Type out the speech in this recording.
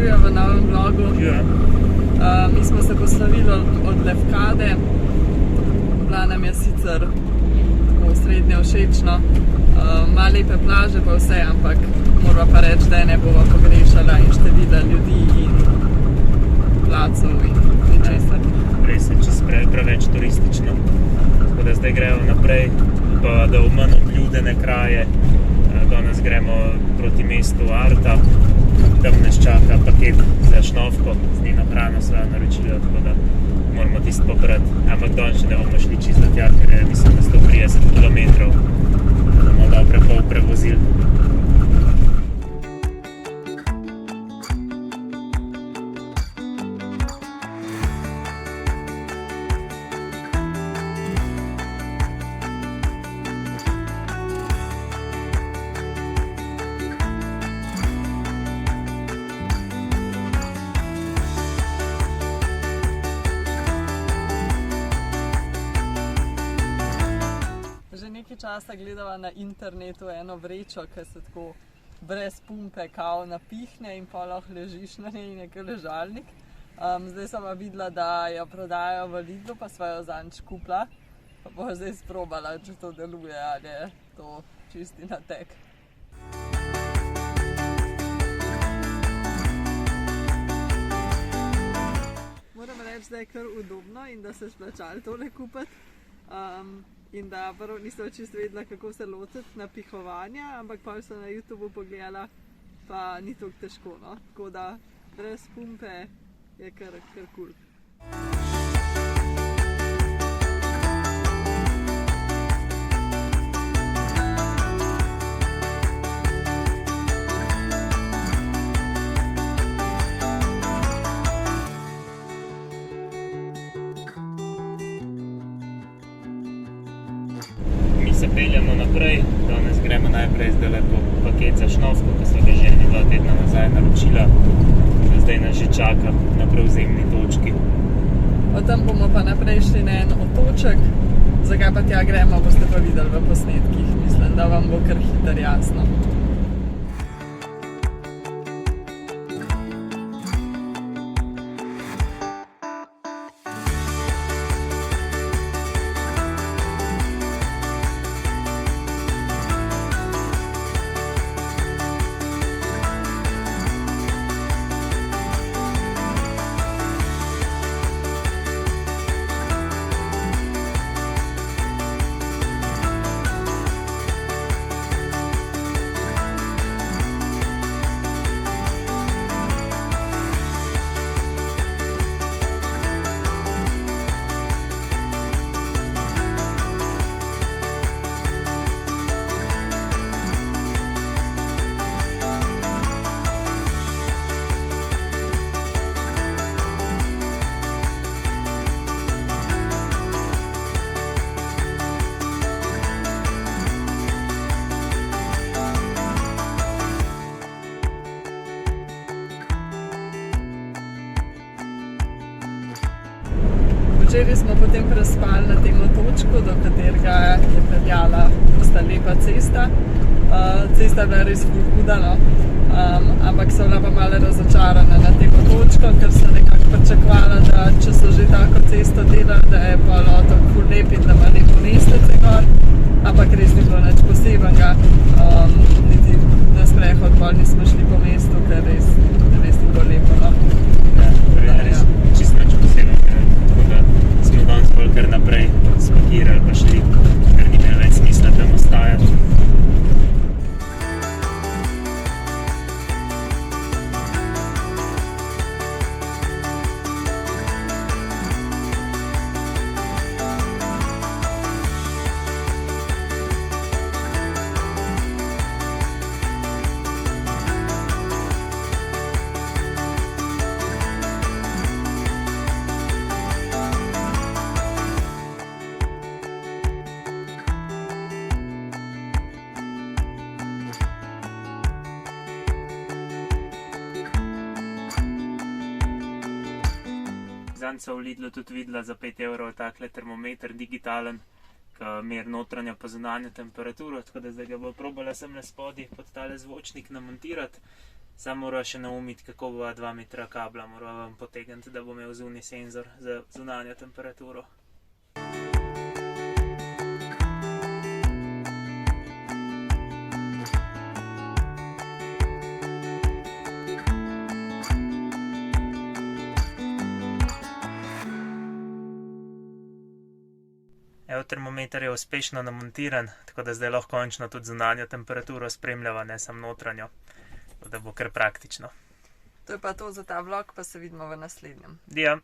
Živijo v novem vlogu. Mi smo se poslovili od Lefkade. Bila nam je sicer srednje všečno. Ima lepe plaže pa vse, ampak morava pa reči, da je ne bova pogrešala in števila ljudi in placov in ničesar. Res je čez preveč turistično. Tako da zdaj gremo naprej, pa da v manj obljudene kraje. Danes gremo proti mestu Arta, tam nas čaka paket za Šnovko, z njeno hrano sva naročila, tako da moramo tisto pobrati. Ampak danes še ne bomo šli čisto tja, ker je mislim, da 130 km, da bomo dobre pol prevozili. Časa gledala na internetu eno vrečo, ki se tako brez pumpe kao napihne in pa lahko ležiš na njej neki ležalnik. Zdaj sem pa videla, da jo prodajajo v Lidlu, pa sva jo zanj kupila. Pa bom zdaj sprobala, če to deluje ali je to čisti natek. Moram reči, da je kar udobno in da se splačalo tole kupiti. In da prvo nisem čisto vedela, kako se lotiti napihovanja, ampak pa sem na YouTubeu pogledala, pa ni toliko težko, no. Tako da brez pumpe je kar kul. Se peljamo naprej, danes gremo najprej zdaj po paket za Šnovko, ko so ga že 2 tedna nazaj naročila. Zdaj nas že čaka na prevzemni točki. Od tam bomo pa naprej šli na en otoček, zakaj pa tja gremo, boste pa videli v posnetkih. Mislim, da vam bo kar hitro jasno. Včeraj smo potem prespali na tem otočku, do katerega je peljala tista lepa cesta. Cesta je bila res ful huda, no. Ampak sem bila pa malo razočarana na tem otočku, ker sem nekako pričakovala, da če so že tako cesto delali, da je pa otok ful lep in da ima lepo mestece gor. Ampak res ni bilo nič posebenega, niti na sprehod pol nismo šli po mestu, ker res ni bilo lepo, no. Res čisto nič posebenega. Smo danes bolj kar naprej spakirali pa šli, ker ni imelo več smisla tam ostajati. Zadnjič sem v Lidlu tudi videla za 5 € takle termometer digitalen, ki meri notranjo pa zunanjo temperaturo, tako da zdaj ga bo probala sem na spodaj pod tale zvočnik namontirati. Samo mora še naumiti, kako bo 2 metra kabla mora vam potegniti, da bo imel zunaj senzor za zunanjo temperaturo. Evo, termometer je uspešno namontiran, tako da zdaj lahko končno tudi zunanjo temperaturo spremljava, ne samo notranjo, da bo kar praktično. To je pa to za ta vlog, pa se vidimo v naslednjem. Dija!